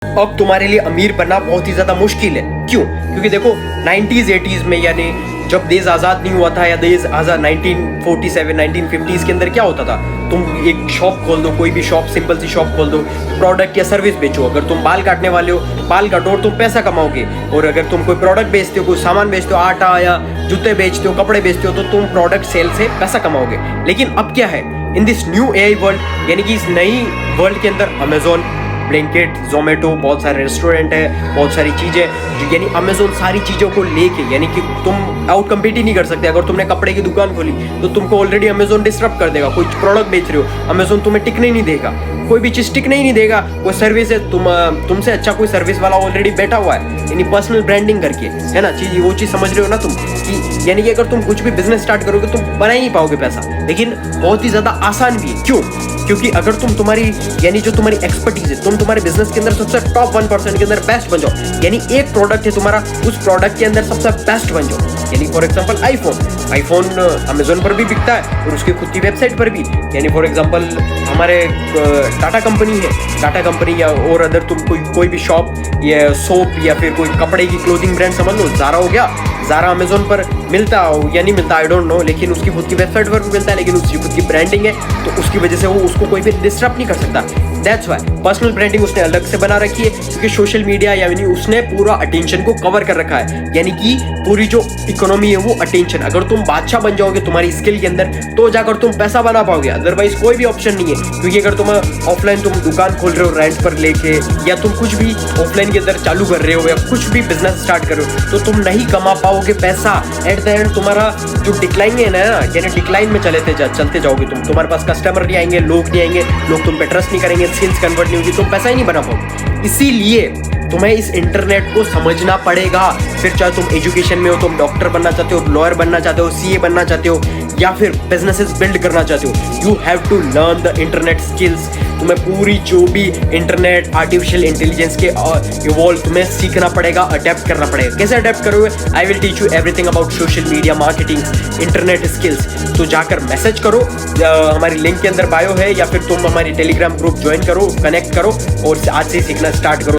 अब तुम्हारे लिए अमीर बनना बहुत ही ज्यादा मुश्किल है। क्यों? क्योंकि देखो 90s 80s में, यानी जब देश आजाद नहीं हुआ था, या देश आजाद 1947 1950s के अंदर क्या होता था, तुम एक शॉप खोल दो, कोई भी शॉप, सिंपल सी शॉप खोल दो, प्रोडक्ट या सर्विस बेचो। अगर तुम बाल काटने वाले हो, बाल काटो और तुम पैसा कमाओगे। और अगर तुम कोई प्रोडक्ट बेचते हो, कोई सामान बेचते हो, आटा या जूते बेचते हो, कपड़े बेचते हो, तो तुम प्रोडक्ट सेल से पैसा कमाओगे। लेकिन अब क्या है, in this new AI world, यानी कि इस नई वर्ल्ड के अंदर अमेजोन, ब्लिंकिट, जोमेटो, बहुत सारे रेस्टोरेंट है, बहुत सारी चीज़ें, यानी अमेजोन सारी चीज़ों को लेके, यानी कि तुम आउट कम्पीट ही नहीं कर सकते। अगर तुमने कपड़े की दुकान खोली तो तुमको ऑलरेडी अमेजोन डिस्टर्ब कर देगा। कोई प्रोडक्ट बेच रहे हो, अमेजोन तुम्हें टिकने ही नहीं देगा, कोई भी चीज़ टिकने ही नहीं देगा। कोई सर्विस है, तुमसे अच्छा कोई सर्विस वाला ऑलरेडी बैठा हुआ है, यानी पर्सनल ब्रांडिंग करके, है ना चीज़, वो चीज़ समझ रहे हो ना तुम, कि यानी कि अगर तुम कुछ भी बिजनेस स्टार्ट करोगे तुम बना ही नहीं पाओगे पैसा, लेकिन बहुत ही ज़्यादा आसान भी है। क्यों? क्योंकि अगर तुम तुम्हारी, यानी जो तुम्हारी एक्सपर्टीज है, तुम तुम्हारे बिजनेस के अंदर सबसे टॉप 1% के अंदर बेस्ट बन जाओ, यानी एक प्रोडक्ट है तुम्हारा, उस प्रोडक्ट के अंदर सबसे बेस्ट बन जाओ। यानी फॉर एग्जांपल आईफोन अमेजोन पर भी बिकता है और उसकी खुद की वेबसाइट पर भी। यानी फॉर एग्जांपल हमारे टाटा कंपनी है, टाटा कंपनी, या और अदर तुम कोई भी शॉप या सोप या फिर कोई कपड़े की क्लोथिंग ब्रांड समझ लो, ज़ारा हो गया, ज़ारा अमेजोन पर मिलता हो या नहीं मिलता, आई डोंट नो, लेकिन उसकी खुद की वेबसाइट पर भी मिलता है, लेकिन उसकी खुद की ब्रांडिंग है, तो उसकी वजह से वो उसको कोई भी डिस्टर्ब नहीं कर सकता। दैट्स वाई पर्सनल ब्रांडिंग उसने अलग से बना रखी है, क्योंकि सोशल मीडिया, यानी उसने पूरा अटेंशन को कवर कर रखा है, यानी कि पूरी जो इकोनॉमी है वो अटेंशन। अगर तुम बादशाह बन जाओगे तुम्हारी स्किल के अंदर, तो जाकर तुम पैसा बना पाओगे, अदरवाइज कोई भी ऑप्शन नहीं है। क्योंकि अगर तुम ऑफलाइन तुम दुकान खोल रहे हो रेंट पर लेके, या तुम कुछ भी ऑफलाइन के अंदर चालू कर रहे हो, या कुछ भी बिजनेस स्टार्ट कर रहे हो, तो तुम नहीं कमा पाओगे पैसा। एट द एंड तुम्हारा जो डिक्लाइन है ना, यानी डिक्लाइन में चलते जाओगे तुम, तुम्हारे पास कस्टमर नहीं आएंगे, लोग नहीं आएंगे, लोग तुम पे ट्रस्ट नहीं करेंगे, सेल्स कन्वर्ट नहीं होगी, तुम पैसा ही नहीं बना पाओगे। इसीलिए तुम्हें इस इंटरनेट को समझना पड़ेगा। फिर चाहे तुम एजुकेशन में हो, तुम डॉक्टर बनना चाहते हो, लॉयर बनना चाहते हो, सीए बनना चाहते हो, या फिर बिजनेसेस बिल्ड करना चाहते हो, you have to learn the internet skills. तुम्हें पूरी जो भी इंटरनेट, आर्टिफिशियल इंटेलिजेंस के इवॉल्व तुम्हें सीखना पड़ेगा, अडेप्ट करना पड़ेगा। कैसे अडेप्ट करोगे? I will teach you everything about social media marketing, internet skills. तो जाकर मैसेज करो, हमारी लिंक के अंदर बायो है, या फिर तुम हमारी टेलीग्राम ग्रुप ज्वाइन करो, कनेक्ट करो और आज से सीखना स्टार्ट करो।